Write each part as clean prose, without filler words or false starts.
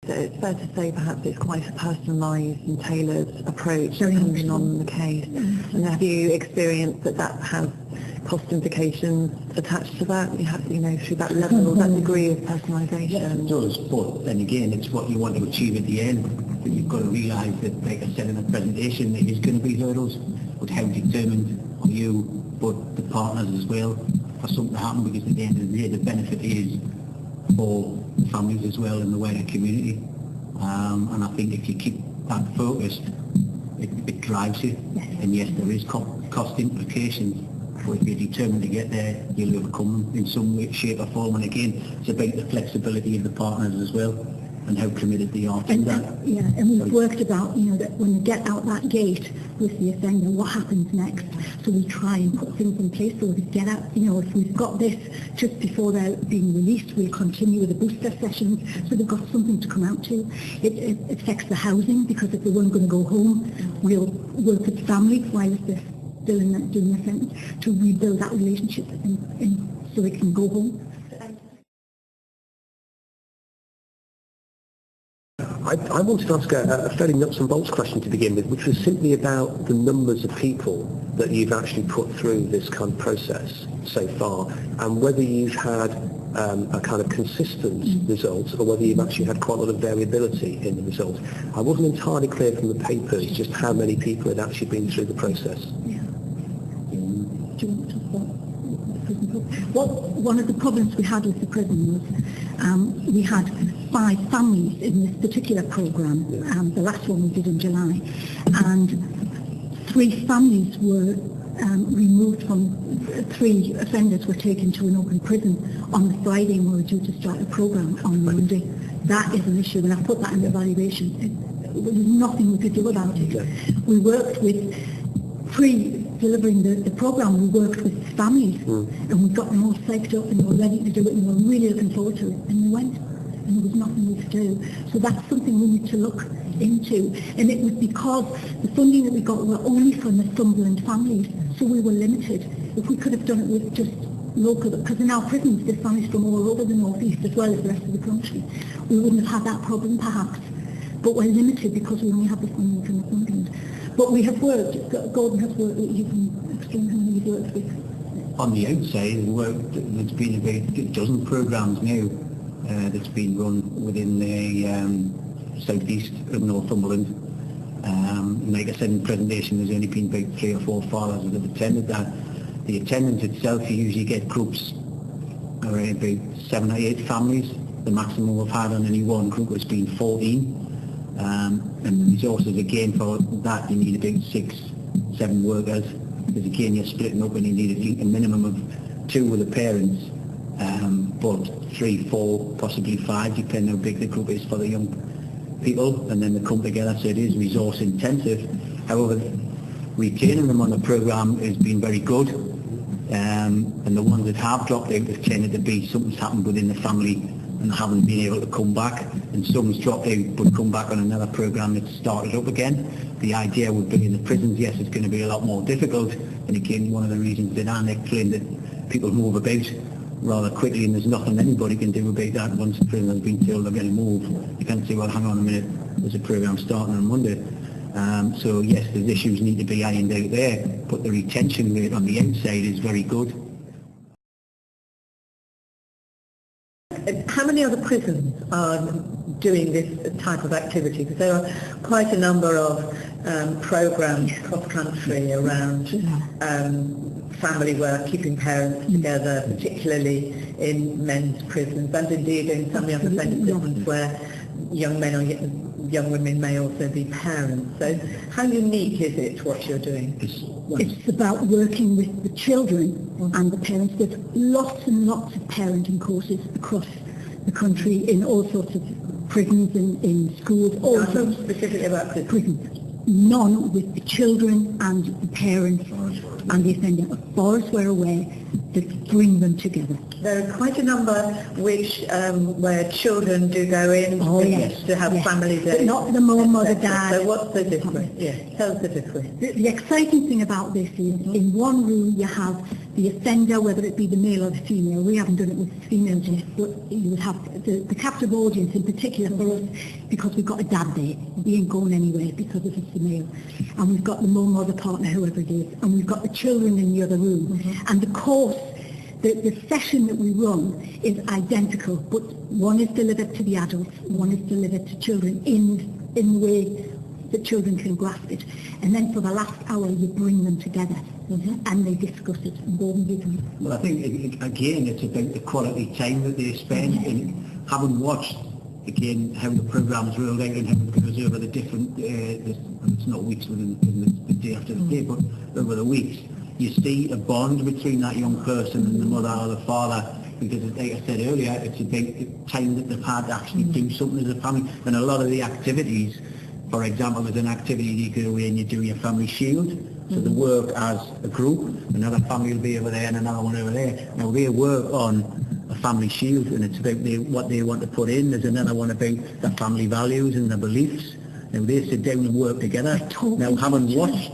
So it's fair to say perhaps it's quite a personalised and tailored approach depending on the case. And have you experienced that has cost implications attached to that? You have, through that level, that degree of personalisation? Yes, it does, but then again, it's what you want to achieve at the end. But you've got to realise that, like I said in the presentation, there is going to be hurdles, but how determined are you, but the partners as well, for something to happen? Because at the end of the day, the benefit is for families as well in the wider community. And I think if you keep that focused, it drives you. And yes, there is cost implications, but if you're determined to get there, you'll overcome them in some way, shape or form. And again, it's about the flexibility of the partners as well, and how committed they are to that. And we've worked about, that when you get out that gate with the offender, what happens next? So we try and put things in place so they get out, if we've got this just before they're being released, we'll continue with the booster sessions, so they've got something to come out to. It affects the housing, because if they weren't going to go home, we'll work with the family while they're still doing their sentence, to rebuild that relationship so they can go home. I wanted to ask a fairly nuts and bolts question to begin with, which was simply about the numbers of people that you've actually put through this kind of process so far, and whether you've had a kind of consistent result, or whether you've actually had quite a lot of variability in the results. I wasn't entirely clear from the papers just how many people had actually been through the process. Yeah. Do you want to talk about the prison program? Well, one of the problems we had with the prison was we had 5 families in this particular program. The last one we did in July, and 3 families were removed from 3 offenders were taken to an open prison on the Friday, and we were due to start the program on Monday. That is an issue, and I've put that in the evaluation. There was nothing we could do about it. We worked with delivering the program, we worked with families, and we got them all psyched up, and they were ready to do it, and they were really looking forward to it, and they went, and there was nothing we could do. So that's something we need to look into, and it was because the funding that we got were only from the Northumberland families, so we were limited. If we could have done it with just local, because in our prisons there's families from all over the northeast as well as the rest of the country, we wouldn't have had that problem perhaps, but we're limited because we only have the funding from Northumberland. But we have worked, Gordon has worked, you can explain how many you've worked with. On the outside, there's been about a dozen programmes now that's been run within the southeast of Northumberland. Like I said in the presentation, there's only been about 3 or 4 fathers that have attended that. The attendance itself, you usually get groups around about 7 or 8 families. The maximum we've had on any one group has been 14. And the resources again for that, you need about 6, 7 workers, because again you're splitting up and you need a minimum of 2 with the parents, but 3, 4, possibly 5, depending how big the group is for the young people, and then they come together, so it is resource intensive. However, retaining them on the programme has been very good, and the ones that have dropped out have tended to be something's happened within the family and haven't been able to come back, and some's dropped out but come back on another programme that's started up again. The idea would be in the prisons, yes, it's going to be a lot more difficult, and again one of the reasons that Anne explained that people move about rather quickly, and there's nothing anybody can do about that. Once the prison has been told they're going to move, you can't say, well, hang on a minute, there's a programme starting on Monday. So yes, there's issues need to be ironed out there, but the retention rate on the outside is very good. How many other prisons are doing this type of activity? Because there are quite a number of programs cross-country around family work, keeping parents together, particularly in men's prisons, and indeed in some young offender prisons where young men or young women may also be parents. So how unique is it what you're doing? It's about working with the children and the parents. There's lots and lots of parenting courses across the country in all sorts of prisons, in schools. Also specifically about prisons? None with the children and the parents and the offender. As far as we're aware, that bring them together. There are quite a number which where children do go in to have family days. But not the mum or the dad. So what's the difference? Yes, tell us the difference. The exciting thing about this is in one room you have the offender, whether it be the male or the female. We haven't done it with females yet, but you would have the captive audience in particular for us, because we've got a dad there. We ain't going anywhere because if it's the male. And we've got the mum or the partner, whoever it is, and we've got the children in the other room. And the course, the session that we run is identical, but one is delivered to the adults, one is delivered to children in the way that children can grasp it. And then for the last hour you bring them together and they discuss it and go and give them. Well, I think, again, it's about the quality time that they spend, and having watched, again, how the programme's rolled out and how it goes over the different, it's not weeks within the day after the day, but over the weeks, you see a bond between that young person and the mother or the father, because, like I said earlier, it's about the time that they've had to actually do something as a family. And a lot of the activities, for example, there's an activity you go away and you do your family shield, so they work as a group, another family will be over there and another one over there. Now they work on a family shield, and it's about what they want to put in. There's another one about their family values and their beliefs. Now they sit down and work together. Now, having watched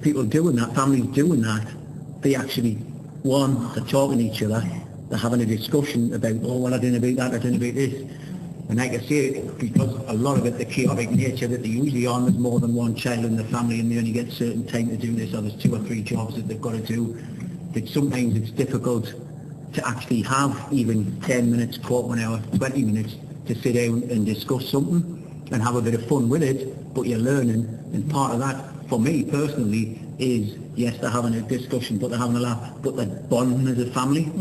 people doing that, families doing that, they actually, one, they're talking to each other, they're having a discussion about, oh, well, I didn't about that, I didn't about this. And like I say, because a lot of it, the chaotic nature that they usually on, there's more than one child in the family and they only get certain time to do this, or there's 2 or 3 jobs that they've got to do, that sometimes it's difficult to actually have even 10 minutes, quarter of an hour, 20 minutes to sit down and discuss something and have a bit of fun with it, but you're learning. And part of that, for me personally, is, yes, they're having a discussion, but they're having a laugh, but they're bonding as a family.